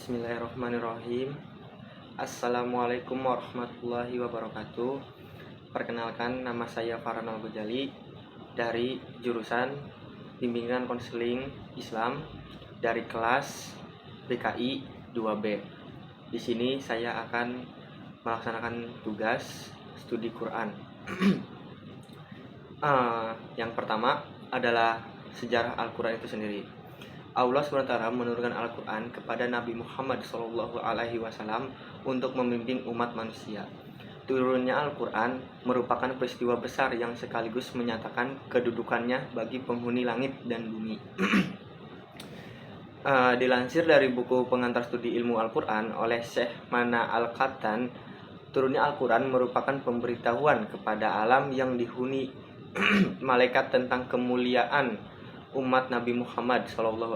Bismillahirrahmanirrahim. Assalamualaikum warahmatullahi wabarakatuh. Perkenalkan, nama saya Farhan Al-Ghazali dari jurusan Bimbingan Konseling Islam dari kelas BKI 2B. Di sini saya akan melaksanakan tugas studi Quran. Yang pertama adalah sejarah Al-Quran itu sendiri. Allah SWT menurunkan Al-Quran kepada Nabi Muhammad SAW untuk membimbing umat manusia. Turunnya Al-Quran merupakan peristiwa besar yang sekaligus menyatakan kedudukannya bagi penghuni langit dan bumi. Dilansir dari buku pengantar studi ilmu Al-Quran oleh Syekh Mana Al-Qattan, turunnya Al-Quran merupakan pemberitahuan kepada alam yang dihuni malaikat tentang kemuliaan umat Nabi Muhammad SAW.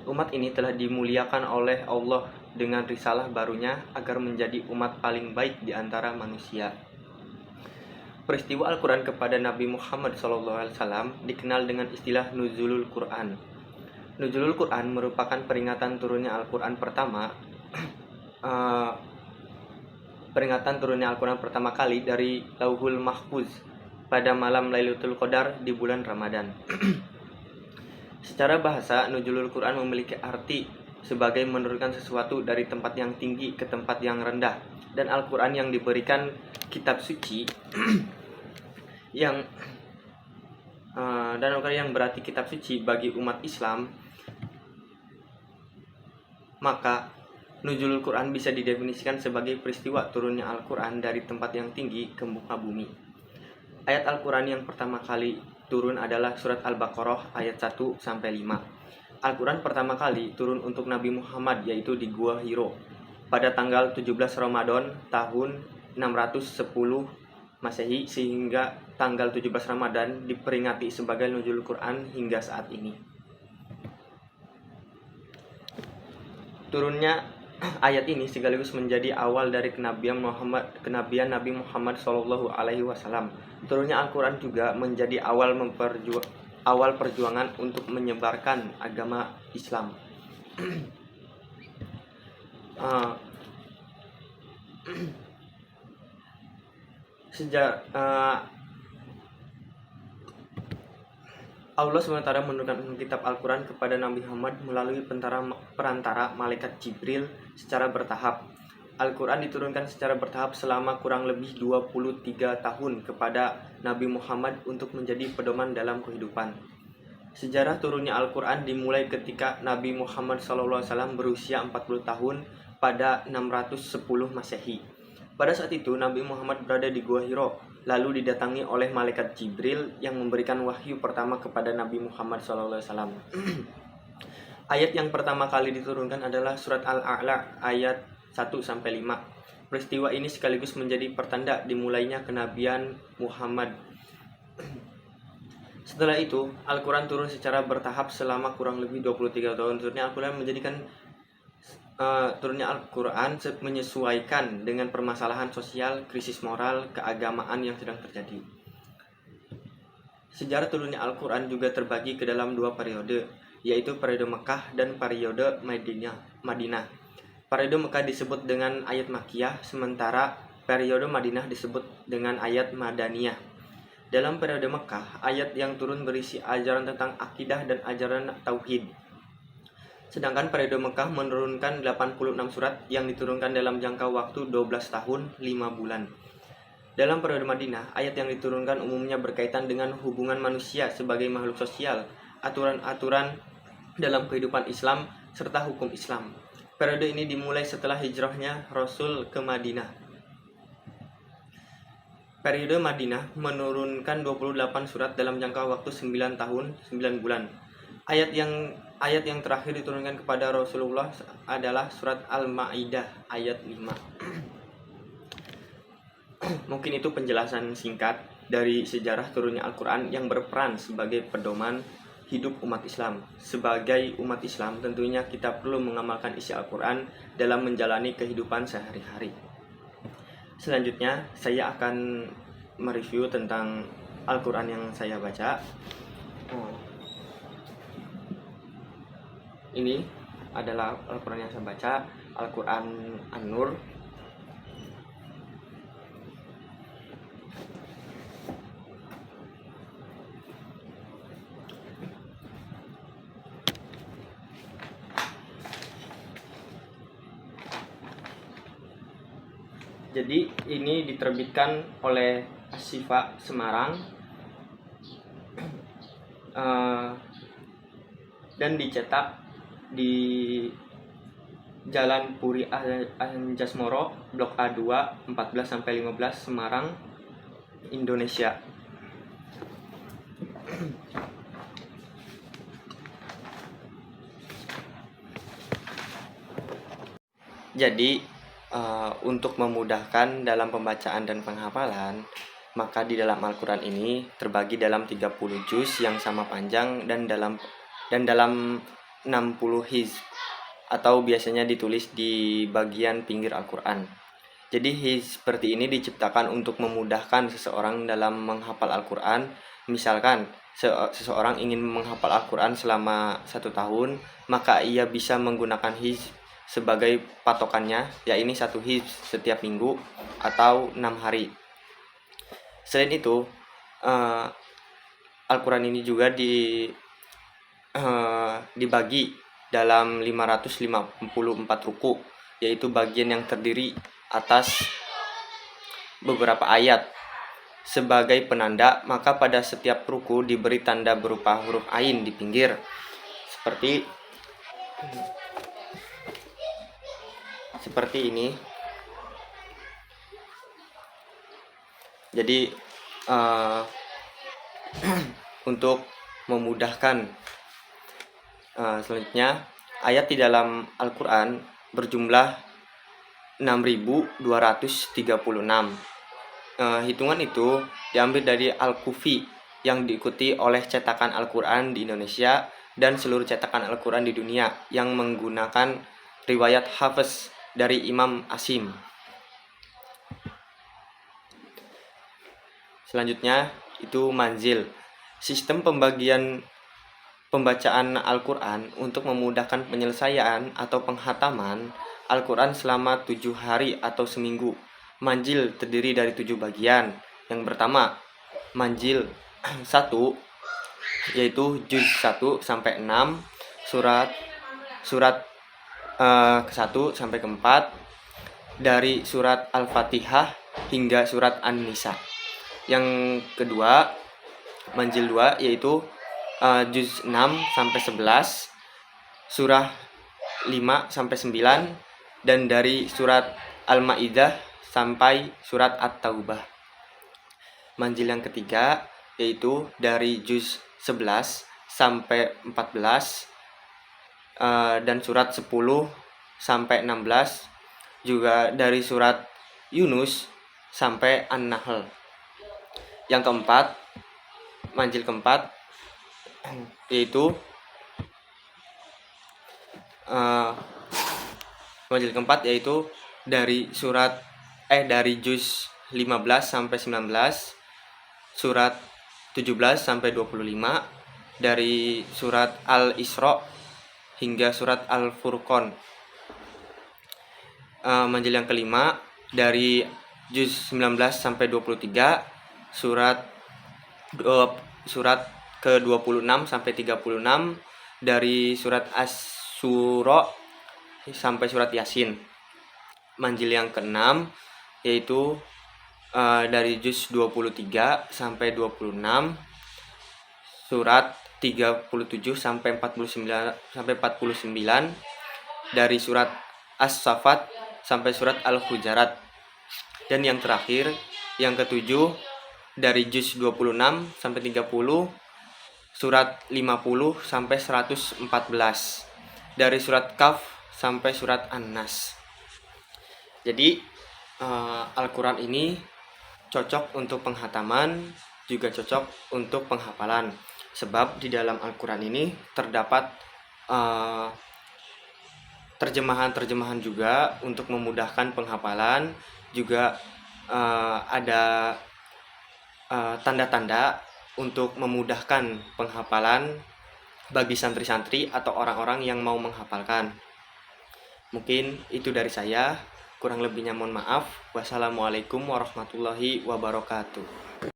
Umat ini telah dimuliakan oleh Allah dengan risalah barunya agar menjadi umat paling baik di antara manusia. Peristiwa Al-Quran kepada Nabi Muhammad SAW dikenal dengan istilah Nuzulul Quran. Nuzulul Quran merupakan peringatan turunnya Al-Quran pertama pertama kali dari Lauhul Mahfuz pada malam Lailatul Qadar di bulan Ramadan. Secara bahasa, Nuzulul Quran memiliki arti sebagai menurunkan sesuatu dari tempat yang tinggi ke tempat yang rendah, dan Al-Quran yang diberikan kitab suci yang berarti kitab suci bagi umat Islam, maka Nuzulul Quran bisa didefinisikan sebagai peristiwa turunnya Al-Quran dari tempat yang tinggi ke muka bumi. Ayat Al-Quran yang pertama kali turun adalah surat Al-Baqarah ayat 1-5. Al-Quran pertama kali turun untuk Nabi Muhammad, yaitu di Gua Hiro pada tanggal 17 Ramadan tahun 610 Masehi, sehingga tanggal 17 Ramadan diperingati sebagai Nuzulul Quran hingga saat ini. Turunnya ayat ini sekaligus menjadi awal dari kenabian Nabi Muhammad SAW. Turunnya Al-Quran juga menjadi awal perjuangan untuk menyebarkan agama Islam. Allah SWT menurunkan kitab Al-Quran kepada Nabi Muhammad melalui perantara malaikat Jibril secara bertahap. Al-Quran diturunkan secara bertahap selama kurang lebih 23 tahun kepada Nabi Muhammad untuk menjadi pedoman dalam kehidupan. Sejarah turunnya Al-Quran dimulai ketika Nabi Muhammad SAW berusia 40 tahun pada 610 Masehi. Pada saat itu Nabi Muhammad berada di Gua Hiro, lalu didatangi oleh malaikat Jibril yang memberikan wahyu pertama kepada Nabi Muhammad SAW. Ayat yang pertama kali diturunkan adalah surat Al-A'la ayat 1-5. Peristiwa ini sekaligus menjadi pertanda dimulainya kenabian Muhammad. Setelah itu, Al-Quran turun secara bertahap selama kurang lebih 23 tahun. Turunnya Al-Quran menyesuaikan dengan permasalahan sosial, krisis moral, keagamaan yang sedang terjadi. Sejarah turunnya Al-Quran juga terbagi ke dalam dua periode, yaitu periode Mekah dan periode Madinah. Periode Mekah disebut dengan ayat Makkiyah, sementara periode Madinah disebut dengan ayat Madaniyah. Dalam periode Mekah, ayat yang turun berisi ajaran tentang akidah dan ajaran tauhid. Sedangkan periode Mekah menurunkan 86 surat yang diturunkan dalam jangka waktu 12 tahun 5 bulan. Dalam periode Madinah, ayat yang diturunkan umumnya berkaitan dengan hubungan manusia sebagai makhluk sosial, aturan-aturan dalam kehidupan Islam, serta hukum Islam. Periode ini dimulai setelah hijrahnya Rasul ke Madinah. Periode Madinah menurunkan 28 surat dalam jangka waktu 9 tahun 9 bulan. Ayat yang terakhir diturunkan kepada Rasulullah adalah surat Al-Maidah ayat 5. Mungkin itu penjelasan singkat dari sejarah turunnya Al-Quran yang berperan sebagai pedoman hidup umat Islam. Sebagai umat Islam, tentunya kita perlu mengamalkan isi Al-Quran dalam menjalani kehidupan sehari-hari. Selanjutnya, saya akan mereview tentang Al-Quran yang saya baca. Ini adalah Al-Quran yang saya baca, Al-Quran An-Nur. Jadi ini diterbitkan oleh Asyifa Semarang dan dicetak di Jalan Puri Anjasmoro, Blok A2, 14-15, Semarang, Indonesia. Jadi untuk memudahkan dalam pembacaan dan penghafalan, maka di dalam Al-Quran ini terbagi dalam 30 juz yang sama panjang dan dalam 60 hizb, atau biasanya ditulis di bagian pinggir Al-Quran. Jadi hizb seperti ini diciptakan untuk memudahkan seseorang dalam menghafal Al-Quran. Misalkan seseorang ingin menghafal Al-Quran selama 1 tahun, maka ia bisa menggunakan hizb sebagai patokannya, yaitu 1 hizb setiap minggu atau 6 hari. Selain itu, Al-Quran ini juga dibagi dalam 554 ruku, yaitu bagian yang terdiri atas beberapa ayat sebagai penanda. Maka pada setiap ruku diberi tanda berupa huruf ain di pinggir, seperti ini. Jadi untuk memudahkan, selanjutnya ayat di dalam Al-Quran berjumlah 6.236. Hitungan itu diambil dari Al-Kufi yang diikuti oleh cetakan Al-Quran di Indonesia dan seluruh cetakan Al-Quran di dunia yang menggunakan riwayat Hafiz dari Imam Asim. Selanjutnya itu manzil. Sistem pembacaan Al-Quran untuk memudahkan penyelesaian atau penghataman Al-Quran selama 7 hari atau seminggu. Manzil terdiri dari 7 bagian. Yang pertama, manzil 1, yaitu juz 1 sampai 6, surat ke-1 sampai ke-4, dari surat Al-Fatihah hingga surat An-Nisa. Yang kedua, manzil 2, yaitu juz 6 sampai 11, surah 5 sampai 9, dan dari surat Al-Maidah sampai surat At-Taubah. Manzil yang ketiga yaitu dari juz 11 sampai 14, dan surat 10 sampai 16, juga dari surat Yunus sampai An-Nahl. Yang keempat, manzil keempat yaitu dari juz 15 sampai 19, surat 17 sampai 25, dari surat Al-Isra hingga surat Al-Furqan. Manzil yang kelima dari juz 19 sampai 23, surat ke-26 sampai 36, dari surat Asy-Syura sampai surat Yasin. Manzil yang keenam yaitu dari juz 23 sampai 26, surat 37 sampai 49, dari surat As-Saffat sampai surat Al-Hujarat. Dan yang terakhir, yang ketujuh, dari juz 26 sampai 30, surat 50 sampai 114, dari surat Kaf sampai surat An-Nas. Jadi Al-Quran ini cocok untuk penghataman, juga cocok untuk penghafalan. Sebab di dalam Al-Quran ini terdapat terjemahan-terjemahan juga untuk memudahkan penghafalan. Juga ada tanda-tanda untuk memudahkan penghafalan bagi santri-santri atau orang-orang yang mau menghafalkan. Mungkin itu dari saya, kurang lebihnya mohon maaf. Wassalamualaikum warahmatullahi wabarakatuh.